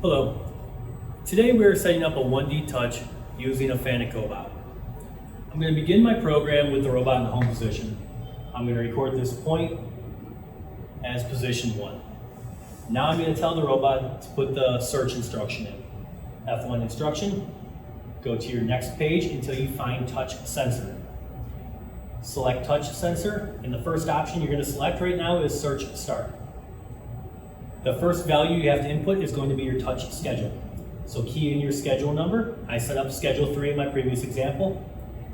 Hello. Today we're setting up a 1D touch using a FANUC cobot. I'm going to begin my program with the robot in the home position. I'm going to record this point as position 1. Now I'm going to tell the robot to put the search instruction in. F1 instruction, go to your next page until you find touch sensor. Select touch sensor, and the first option you're going to select right now is search start. The first value you have to input is going to be your touch schedule. So key in your schedule number. I set up schedule 3 in my previous example.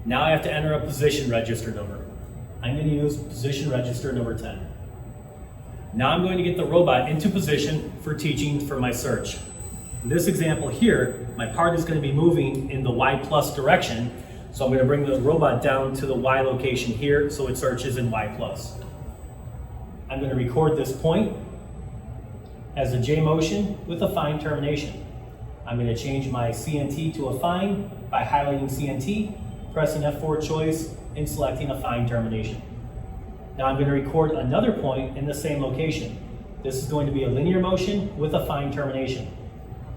Now I have to enter a position register number. I'm going to use position register number 10. Now I'm going to get the robot into position for teaching for my search. In this example here, my part is going to be moving in the Y plus direction, so I'm going to bring the robot down to the Y location here so it searches in Y plus. I'm going to record this point as a J motion with a fine termination. I'm going to change my CNT to a fine by highlighting CNT, pressing F4 choice, and selecting a fine termination. Now I'm going to record another point in the same location. This is going to be a linear motion with a fine termination.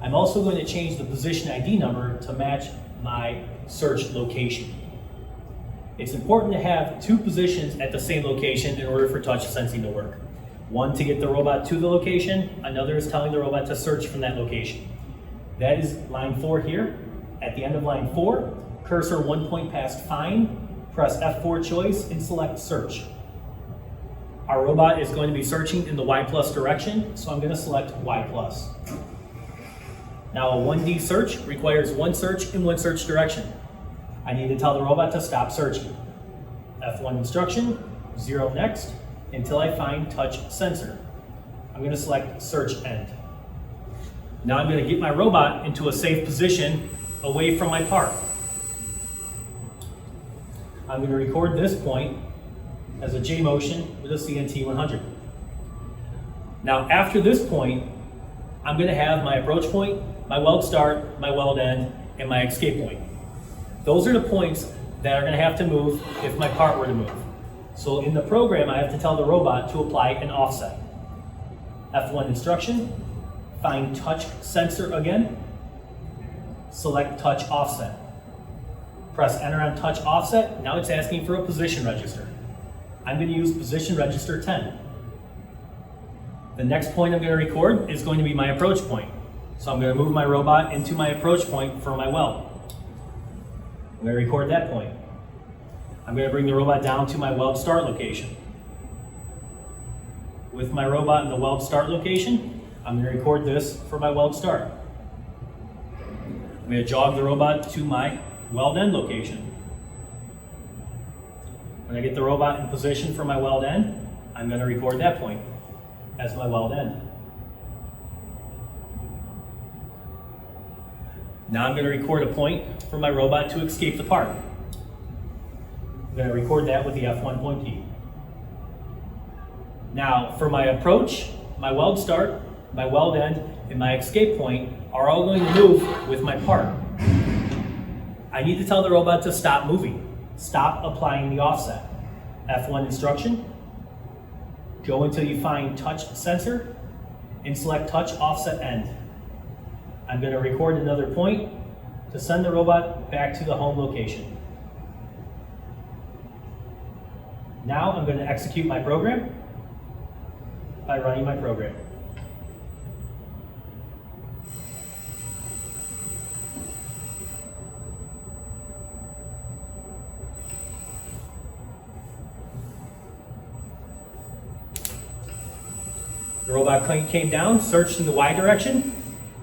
I'm also going to change the position ID number to match my search location. It's important to have 2 positions at the same location in order for touch sensing to work. One to get the robot to the location, another is telling the robot to search from that location. That is line 4 here. At the end of line 4, cursor 1 point past fine, press F4 choice and select search. Our robot is going to be searching in the Y plus direction, so I'm going to select Y plus. Now a 1D search requires 1 search in 1 search direction. I need to tell the robot to stop searching. F1 instruction, 0 next, until I find touch sensor. I'm going to select search end. Now I'm going to get my robot into a safe position away from my part. I'm going to record this point as a J motion with a CNT 100. Now after this point, I'm going to have my approach point, my weld start, my weld end, and my escape point. Those are the points that are going to have to move if my part were to move. So in the program, I have to tell the robot to apply an offset. F1 instruction, find touch sensor again, select touch offset. Press enter on touch offset, now it's asking for a position register. I'm going to use position register 10. The next point I'm going to record is going to be my approach point. So I'm going to move my robot into my approach point for my weld. I'm going to record that point. I'm going to bring the robot down to my weld start location. With my robot in the weld start location, I'm going to record this for my weld start. I'm going to jog the robot to my weld end location. When I get the robot in position for my weld end, I'm going to record that point as my weld end. Now I'm going to record a point for my robot to escape the part. I'm going to record that with the F1 point key. Now for my approach, my weld start, my weld end, and my escape point are all going to move with my part. I need to tell the robot to stop moving. Stop applying the offset. F1 instruction, go until you find touch sensor and select touch offset end. I'm going to record another point to send the robot back to the home location. Now I'm going to execute my program by running my program. The robot came down, searched in the Y direction,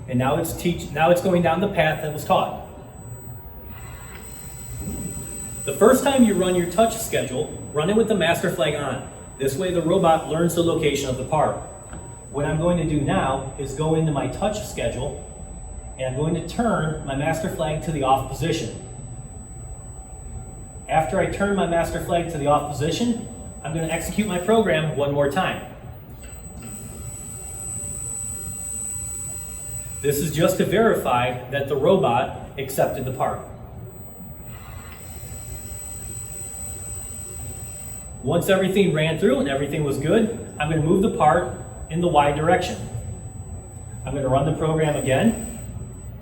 and now it's going down the path that was taught. The first time you run your touch schedule, run it with the master flag on. This way the robot learns the location of the part. What I'm going to do now is go into my touch schedule, and I'm going to turn my master flag to the off position. After I turn my master flag to the off position, I'm going to execute my program one more time. This is just to verify that the robot accepted the part. Once everything ran through and everything was good, I'm going to move the part in the Y direction. I'm going to run the program again,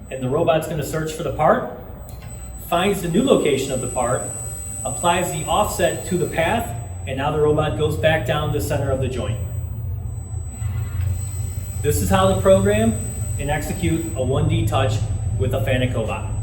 and the robot's going to search for the part, finds the new location of the part, applies the offset to the path, and now the robot goes back down the center of the joint. This is how to program and execute a 1D touch with a FANUC cobot.